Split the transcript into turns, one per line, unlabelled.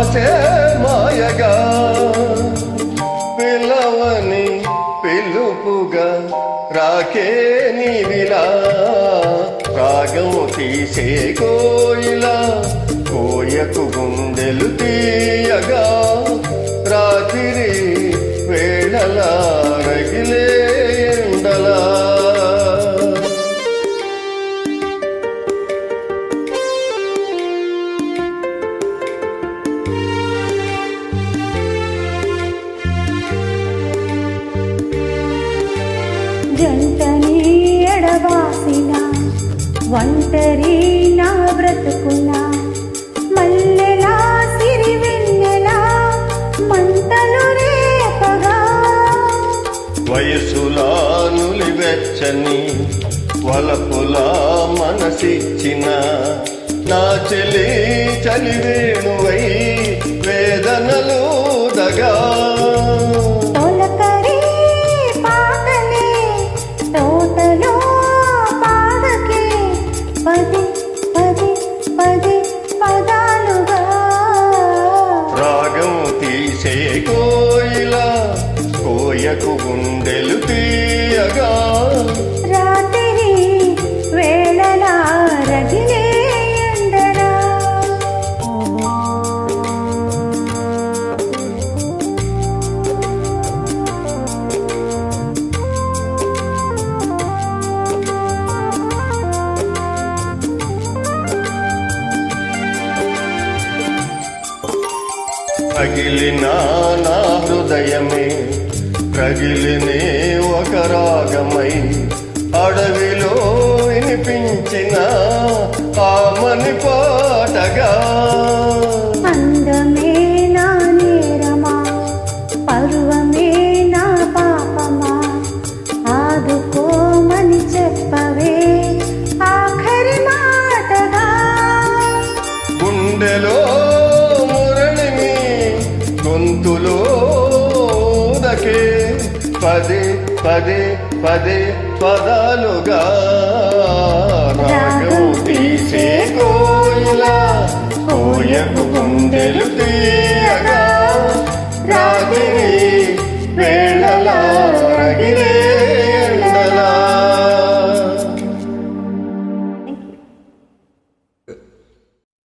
ఆశే మాయగా పిలవని పిలుపుగా రాకే నీవిలా రాగం తీసే కోయిలా కోయకు గుండెలు తీయగా రాత్రి వేళలా రగిలే ఎండలా
జంటని ఎడవాసిన ఒంటరి నా బ్రతుకున మల్లెలా సిరివెన్నెలా మంటలు రేపగా
వయసులా నులివెచ్చని వలపులా మనసిచ్చిన నా చెలి చలివేణువై వేదనలు దగా కోయిలా కోయకు గుండెలు తీయగా
రాత్రి వేళలా రగిలే ఎండరా
పగిలిన నా హృదయమే రగిలినే ఒక రాగమై అడవిలో వినిపించిన ఆమని పాటగా
అందమే నా నేరమా పరువమే నా పాపమా ఆదుకోమని చెప్పవే ఆఖరి మాటగా
గుండెలో గొంతులో దకే పదే పదే పదే పదాలుగా రాగం తీసే కోయిలా కోయకు గుండెలు తీయగా